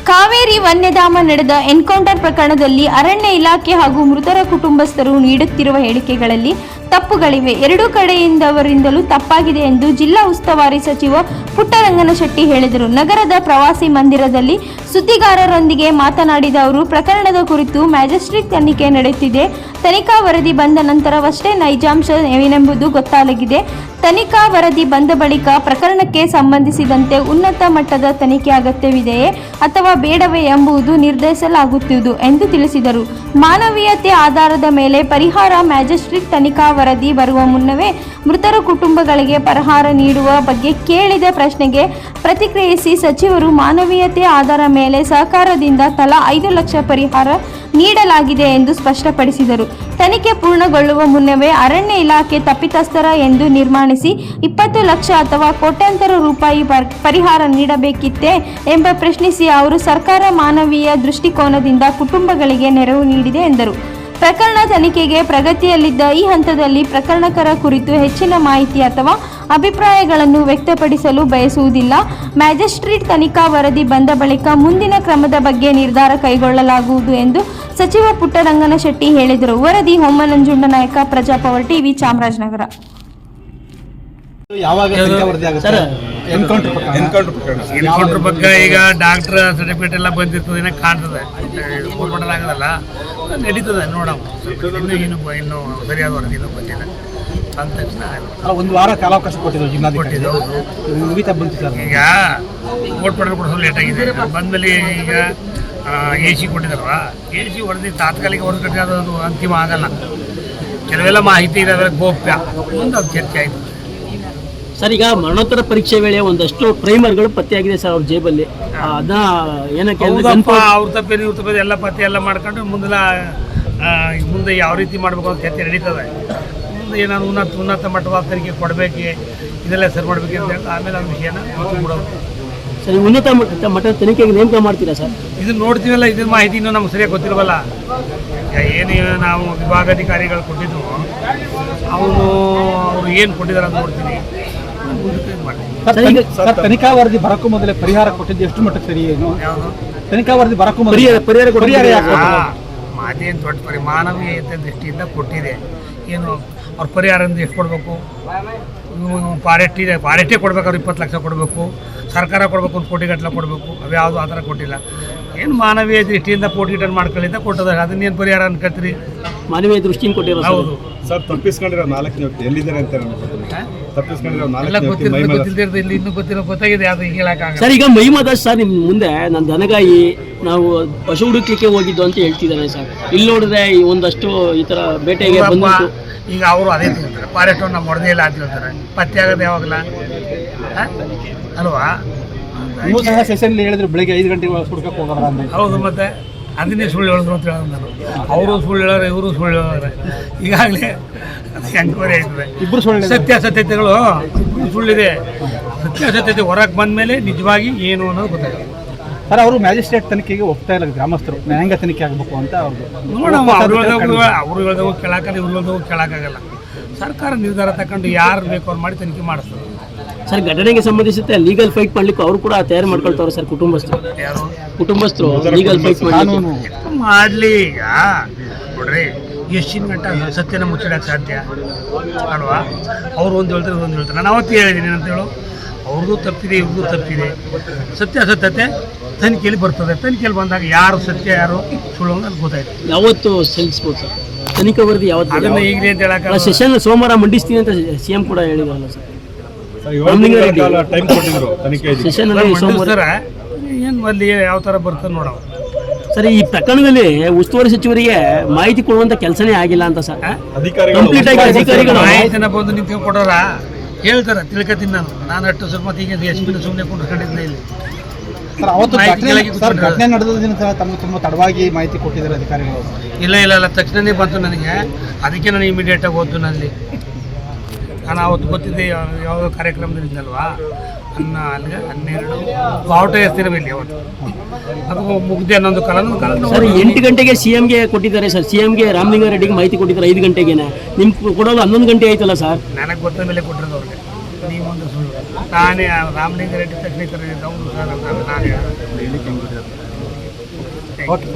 ಕಾವೇರಿ ವನ್ಯಧಾಮ ನಡೆದ ಎನ್ಕೌಂಟರ್ ಪ್ರಕರಣದಲ್ಲಿ ಅರಣ್ಯ ಇಲಾಖೆ ಹಾಗೂ ಮೃತರ ಕುಟುಂಬಸ್ಥರು ನೀಡುತ್ತಿರುವ ಹೇಳಿಕೆಗಳಲ್ಲಿ ತಪ್ಪುಗಳಿವೆ. ಎರಡೂ ಕಡೆಯಿಂದವರಿಂದಲೂ ತಪ್ಪಾಗಿದೆ ಎಂದು ಜಿಲ್ಲಾ ಉಸ್ತುವಾರಿ ಸಚಿವ ಪುಟ್ಟರಂಗನಶೆಟ್ಟಿ ಹೇಳಿದರು. ನಗರದ ಪ್ರವಾಸಿ ಮಂದಿರದಲ್ಲಿ ಸುದ್ದಿಗಾರರೊಂದಿಗೆ ಮಾತನಾಡಿದ ಅವರು, ಪ್ರಕರಣದ ಕುರಿತು ಮ್ಯಾಜಿಸ್ಟ್ರೇಟ್ ತನಿಖೆ ನಡೆಯುತ್ತಿದೆ. ತನಿಖಾ ವರದಿ ಬಂದ ನಂತರವಷ್ಟೇ ನೈಜಾಂಶ ಏನೆಂಬುದು ಗೊತ್ತಾಗಲಿದೆ. ತನಿಖಾ ವರದಿ ಬಂದ ಬಳಿಕ ಪ್ರಕರಣಕ್ಕೆ ಸಂಬಂಧಿಸಿದಂತೆ ಉನ್ನತ ಮಟ್ಟದ ತನಿಖೆ ಅಗತ್ಯವಿದೆಯೇ ಅಥವಾ ಬೇಡವೇ ಎಂಬುದು ನಿರ್ಧರಿಸಲಾಗುತ್ತಿದೆ ಎಂದು ತಿಳಿಸಿದರು. ಮಾನವೀಯತೆ ಆಧಾರದ ಮೇಲೆ ಪರಿಹಾರ ಮ್ಯಾಜಿಸ್ಟ್ರೇಟ್ ತನಿಖಾ ವರದಿ ಬರುವ ಮುನ್ನವೇ ಮೃತರ ಕುಟುಂಬಗಳಿಗೆ ಪರಿಹಾರ ನೀಡುವ ಬಗ್ಗೆ ಕೇಳಿದ ಪ್ರಶ್ನೆಗೆ ಪ್ರತಿಕ್ರಿಯಿಸಿ ಸಚಿವರು, ಮಾನವೀಯತೆ ಆಧಾರದ ಮೇಲೆ ಸರ್ಕಾರದಿಂದ ತಲಾ 5 ಲಕ್ಷ ಪರಿಹಾರ ನೀಡಲಾಗಿದೆ ಎಂದು ಸ್ಪಷ್ಟಪಡಿಸಿದರು. ತನಿಖೆ ಪೂರ್ಣಗೊಳ್ಳುವ ಮುನ್ನವೇ ಅರಣ್ಯ ಇಲಾಖೆ ತಪ್ಪಿತಸ್ಥರ ಎಂದು ನಿರ್ಮಾಣಿಸಿ 20 ಲಕ್ಷ ಅಥವಾ ಕೋಟ್ಯಾಂತರ ರೂಪಾಯಿ ಪರಿಹಾರ ನೀಡಬೇಕಿತ್ತೇ ಎಂಬ ಪ್ರಶ್ನಿಸಿ ಅವರು, ಸರ್ಕಾರ ಮಾನವೀಯ ದೃಷ್ಟಿಕೋನದಿಂದ ಕುಟುಂಬಗಳಿಗೆ ನೆರವು ನೀಡಿದೆ ಎಂದರು. ಪ್ರಕರಣ ತನಿಖೆಗೆ ಪ್ರಗತಿಯಲ್ಲಿದ್ದ ಈ ಹಂತದಲ್ಲಿ ಪ್ರಕರಣಕರ ಕುರಿತು ಹೆಚ್ಚಿನ ಮಾಹಿತಿ ಅಥವಾ ಅಭಿಪ್ರಾಯಗಳನ್ನು ವ್ಯಕ್ತಪಡಿಸಲು ಬಯಸುವುದಿಲ್ಲ. ಮ್ಯಾಜಿಸ್ಟ್ರೇಟ್ ತನಿಖಾ ವರದಿ ಬಂದ ಬಳಿಕ ಮುಂದಿನ ಕ್ರಮದ ಬಗ್ಗೆ ನಿರ್ಧಾರ ಕೈಗೊಳ್ಳಲಾಗುವುದು ಎಂದು ಸಚಿವ ಪುಟ್ಟರಂಗನಶೆಟ್ಟಿ ಹೇಳಿದರು. ವರದಿ ಹೊಮ್ಮನಂಜುಂಡನಾಯಕ, ಪ್ರಜಾಪವರ್ ಟಿವಿ, ಚಾಮರಾಜನಗರ. ಎನ್ಕೌಂಟರ್ ಬಗ್ಗೆ ಈಗ ಡಾಕ್ಟರ್ ಸರ್ಟಿಫಿಕೇಟ್ ಎಲ್ಲ ಬಂದಿರ್ತದೆ, ಏನೋ ಕಾಣ್ತದೆ, ಗೋಲ್ಪಟಲ್ ಆಗೋದಲ್ಲ, ನಡೀತದೆ ನೋಡಮ್ಮ. ಇನ್ನೂ ಸರಿಯಾದ ವರದಿ ಇನ್ನೂ ಬಂದಿಲ್ಲ ಅಂದ ತಕ್ಷಣ ಒಂದು ವಾರ ಕಾಲಾವಕಾಶ ಕೊಟ್ಟಿದ್ದು ಕೊಟ್ಟಿದ್ದು. ಈಗ ಗೋಲ್ಪಟಲ್ ಕೊಡಿಸೋದು ಲೇಟ್ ಆಗಿದೆ. ಬಂದಮೇಲೆ ಈಗ AC ಕೊಟ್ಟಿದ್ದಾರಲ್ಲ, AC ವರದಿ ತಾತ್ಕಾಲಿಕ ವರದಿ ಕಟ್ಟಿ ಅದು ಅಂತಿಮ ಆಗಲ್ಲ. ಕೆಲವೆಲ್ಲ ಮಾಹಿತಿ ಇರೋದ್ರೆ ಗೋಪ್ಯ, ಮುಂದೆ ಅದು ಚರ್ಚೆ ಆಯಿತು. ಸರ್, ಈಗ ಮರಣೋತ್ತರ ಪರೀಕ್ಷೆ ವೇಳೆ ಒಂದಷ್ಟು ಪ್ರೈಮರ್ಗಳು ಪತ್ತೆಯಾಗಿದೆ ಸರ್ ಅವ್ರ ಜೇಬಲ್ಲಿ. ಅದನ್ನ ಏನಕ್ಕೆ ಅವ್ರ ತಪ್ಪೇನು ಇವ್ರ ತಪ್ಪೇನು ಎಲ್ಲ ಪತ್ತೆ ಎಲ್ಲ ಮಾಡ್ಕೊಂಡು ಮುಂದೆ ಯಾವ ರೀತಿ ಮಾಡಬೇಕು ಅಂತ ಚರ್ಚೆ ನಡೀತದೆ. ಮುಂದೆ ಏನಾದ್ರು ಉನ್ನತ ಮಟ್ಟವಾದ ತನಿಖೆ ಕೊಡಬೇಕು, ಇದೆಲ್ಲ ಸರಿ ಮಾಡಬೇಕು ಅಂತ ಹೇಳಿ ಆಮೇಲೆ ಆ ವಿಷಯನ ಬಿಡೋದು. ಸರ್, ಉನ್ನತ ಮಟ್ಟದ ತನಿಖೆಗೆ ನೇಮಕ ಮಾಡ್ತೀರಾ ಸರ್? ಇದನ್ನ ನೋಡ್ತೀವಲ್ಲ, ಇದ್ರ ಮಾಹಿತಿ ಇನ್ನೂ ನಮ್ಗೆ ಸರಿಯಾಗಿ ಗೊತ್ತಿಲ್ವಲ್ಲ. ಏನು ನಾವು ವಿಭಾಗಾಧಿಕಾರಿಗಳು ಕೊಟ್ಟಿದ್ದು ಅವರು ಏನು ಕೊಟ್ಟಿದ್ದಾರೆ ಅಂತ ನೋಡ್ತೀನಿ. ತನಿಖಾ ವರದಿ ಬರಕ್ಕೂ ಮೊದಲೇ ಪರಿಹಾರ ಕೊಟ್ಟಿದ್ದು ಎಷ್ಟು ಮಟ್ಟಕ್ಕೆ ಸರಿ? ಏನು ತನಿಖಾ ವರದಿ ಬರಕ್ಕೂ ಮಾದೇನು ದೊಡ್ಡ ಮಾನವೀಯತೆ ದೃಷ್ಟಿಯಿಂದ ಕೊಟ್ಟಿದೆ. ಏನು ಅವ್ರ ಪರಿಹಾರ ಎಷ್ಟು ಕೊಡಬೇಕು? ಫಾರೆಸ್ಟೇ ಕೊಡ್ಬೇಕು, ಅವ್ರು 20 ಲಕ್ಷ ಕೊಡಬೇಕು, ಸರ್ಕಾರ ಕೊಡಬೇಕು, 1 ಕೋಟಿ ಗಟ್ಟಲೆ ಕೊಡಬೇಕು. ಅವ್ಯಾವುದು ಆ ಥರ ಕೊಟ್ಟಿಲ್ಲ. ಏನು ಮಾನವೀಯ ದೃಷ್ಟಿಯಿಂದ ರಿಟರ್ನ್ ಮಾಡ್ಕೊಳ್ಳಿಂದ ಕೊಟ್ಟದ, ಅದನ್ನೇನು ಪರಿಹಾರ ಅನ್ಕೊಳ್ತೀರಿ? ಮಾನವೀಯ ದೃಷ್ಟಿಯಿಂದ ಕೊಟ್ಟಿರೋ. ಹೌದು ಸರ್, ತಪ್ಪಿಸ್ಕೊಂಡಿರೋ 4 ವ್ಯಕ್ತಿ ಎಲ್ಲಿದ್ದಾರೆ ಅಂತ ತಪ್ಪಿಸ್ಕೊಂಡಿರೋ 4 ಗೊತ್ತಿಲ್ಲ, ಇಲ್ಲಿ ಇನ್ನೂ ಗೊತ್ತಾಗಿದೆ, ಅದು ಹೇಳಕ್ಕಾಗಲ್ಲ. ಸರ್, ಈಗ ಮಹಿಮದ ಸರ್ ನಿಮ್ಮ ಮುಂದೆ ನನ್ನ ದನಗಾಯಿ ನಾವು ಪಶು ಹುಡುಕ್ಲಿಕ್ಕೆ ಹೋಗಿದ್ದು ಅಂತ ಹೇಳ್ತಿದ್ದಾನೆ ಸರ್. ಇಲ್ಲಿ ನೋಡಿದ್ರೆ ಒಂದಷ್ಟು ಈ ಥರ ಬೇಟೆಗೆ ಬಂದಿತ್ತು. ಈಗ ಅವರು ಅದೇ ತಿಂತಾರೆ, ಫಾರೆಸ್ಟ್ ನಮ್ಮ ಹೊಡೆದೇ ಇಲ್ಲ ಅಂತ ಹೇಳ್ತಾರೆ. ಪತ್ತೆ ಆಗೋದು ಯಾವಾಗಲ ಅಲ್ವಾ? ಸೆಷನ್ ಹೇಳಿದ್ರು ಬೆಳಿಗ್ಗೆ 5 ಗಂಟೆಗೆ ಹುಡ್ಕಕ್ಕೆ ಹೋಗೋಣ ಅಂತ. ಹೌದು, ಮತ್ತೆ ಅದನ್ನೇ ಸುಳ್ಳು ಹೇಳಿದ್ರು ಅಂತ ಹೇಳಿದ್ರು ನಾನು. ಅವರು ಸುಳ್ಳು ಹೇಳೋರು, ಇವರು ಸುಳ್ಳು ಹೇಳೋರೆ. ಈಗಾಗಲೇ ಎಂಕ್ವೈರಿ ಆಯ್ತದೆ. ಇಬ್ಬರು ಸುಳ್ಳು, ಸತ್ಯಾಸತ್ಯತೆಗಳು ಸುಳ್ಳಿದೆ. ಸತ್ಯಾಸತ್ಯತೆ ಹೊರಗೆ ಬಂದ ಮೇಲೆ ನಿಜವಾಗಿ ಏನು ಅನ್ನೋದು ಗೊತ್ತಾಗುತ್ತೆ. ಸರ್, ಅವರು ಮ್ಯಾಜಿಸ್ಟ್ರೇಟ್ ತನಿಖೆಗೆ ಒಪ್ತಾ ಇಲ್ಲ, ಗ್ರಾಮಸ್ಥರು ನ್ಯಾಯಾಂಗ ತನಿಖೆ ಆಗಬೇಕು ಅಂತ ಅವ್ರದ್ದು. ನೋಡಮ್ಮ, ಅವ್ರು ಹೇಳ್ದವು ಕೇಳಾಕಲ್ಲ, ಇವ್ರು ಹೇಳ್ದವು ಕೇಳೋಕ್ಕಾಗಲ್ಲ. ಸರ್ಕಾರ ನಿರ್ಧಾರ ತಗೊಂಡು ಯಾರು ಬೇಕು ಅವ್ರು ಮಾಡಿ ತನಿಖೆ ಮಾಡಿಸ್ತಾರೆ. ಸರ್, ಘಟನೆಗೆ ಸಂಬಂಧಿಸಿದ ಲೀಗಲ್ ಫೈಟ್ ಮಾಡ್ಲಿಕ್ಕೆ ಅವರು ಕೂಡ ತಯಾರು ಮಾಡ್ಕೊಳ್ತಾವ್ರೆ ಸರ್. ಕುಟುಂಬಸ್ಥರು ಲೀಗಲ್ ಫೈಟ್ ಮಾಡಲಿ. ಈಗ ನೋಡ್ರಿ, ಎಷ್ಟಿನ ಗಂಟ ಸತ್ಯನ ಮುಚ್ಚಿಡಕ್ಕೆ ಸಾಧ್ಯ ಅಲ್ವಾ? ಅವ್ರು ಒಂದು ಹೇಳ್ತಾರೆ, ಒಂದು ಹೇಳ್ತಾರೆ. ನಾನು ಅವತ್ತು ಹೇಳಿದ್ದೀನಿ ಅಂತ ಹೇಳು, ಅವ್ರದ್ದು ತಪ್ಪಿದೆ, ಇವ್ರದ್ದು ತಪ್ಪಿದೆ. ಸತ್ಯಾಸತ್ಯತೆ ತನಿಖೆಯಲ್ಲಿ ಬರ್ತದೆ. ತನಿಖೆಯಲ್ಲಿ ಬಂದಾಗ ಯಾರು ಸತ್ಯ ಯಾರು ಸುಳ್ಳು ಅಂತ ಗೊತ್ತಾಯ್ತು. ಯಾವತ್ತು ಸಲ್ಲಿಸ್ಬೋದು ಸರ್ ತನಿಖಾ ವರದಿ? ಯಾವತ್ತು? ಅದನ್ನ ಈಗಲೇ ಅಂತ ಹೇಳಕ್ಕೆ ಸೆಷನ್ ಸೋಮವಾರ ಮಂಡಿಸ್ತೀನಿ ಅಂತ CM ಕೂಡ ಹೇಳಿದಾರಲ್ಲ ಸರ್. ಸೆಷನ್ ಏನು ಅಲ್ಲಿ ಯಾವ ಥರ ಬರ್ತದೆ ನೋಡೋ ಸರ್. ಈ ಪ್ರಕರಣದಲ್ಲಿ ಉಸ್ತುವಾರಿ ಸಚಿವರಿಗೆ ಮಾಹಿತಿ ಕೊಡುವಂತ ಕೆಲಸನೇ ಆಗಿಲ್ಲ ಅಂತ ಸರ್. ಕಂಪ್ಲೀಟ್ ಆಗಿ ಅಧಿಕಾರಿಗಳು ಮಾಹಿತಿನ ಬಂದು ನಿಂತ್ಕೊಂಡು ಕೊಡೋರ ಹೇಳ್ತಾರೆ, ತಿಳ್ಕೊತೀನಿ ನಾನು ಅಷ್ಟು ಸ್ವಲ್ಪ ಈಗ SP ಸುಮ್ಮನೆ ಕೊಂಡ್ಕೊಂಡಿದ್ದೆ ಇಲ್ಲಿ. ಘಟನೆ ನಡೆದ ದಿನ ತಮಗೆ ತುಂಬ ತಡವಾಗಿ ಮಾಹಿತಿ ಕೊಟ್ಟಿದ್ದಾರೆ ಅಧಿಕಾರಿಗಳು. ಇಲ್ಲ, ತಕ್ಷಣನೇ ಬಂತು ನನಗೆ. ಅದಕ್ಕೆ ನಾನು ಇಮಿಡಿಯೇಟಾಗಿ ಹೋದ್ದು. ನಲ್ಲಿ ನಾನು ಅವತ್ತು ಗೊತ್ತಿದ್ದೆ ಯಾವುದೋ ಕಾರ್ಯಕ್ರಮದಲ್ಲಿದ್ದಲ್ವಾ, ಅಲ್ಲಿಗೆ 12 ಬಾವುಟ ಎಸ್ತಿರಬೇಕು ಅವತ್ತು. ಅದು ಮುಗ್ದೆ 11 ಕಾಲ ಸರ್. 8 ಗಂಟೆಗೆ CMಗೆ ಕೊಟ್ಟಿದ್ದಾರೆ ಸರ್. CMಗೆ ರಾಮಲಿಂಗಾರೆಡ್ಡಿಗೆ ಮಾಹಿತಿ ಕೊಟ್ಟಿದ್ದಾರೆ 5 ಗಂಟೆಗೇನೆ. ನಿಮ್ಗೆ ಕೊಡೋದು 11 ಗಂಟೆ ಆಯ್ತಲ್ಲ ಸರ್. ನನಗೆ ಗೊತ್ತ ಮೇಲೆ ಕೊಟ್ಟಿರೋದು ಅವ್ರಿಗೆ. ನೀವೊಂದು ಸುಳ್ಳು. ನಾನೇ ರಾಮಲಿಂಗಾರೆಡ್ಡಿ ತಕ್ಷಣ ಅವರು ಸರ್ ಅಂತ ನಾನು ಹೇಳಿದೆ. ಓಕೆ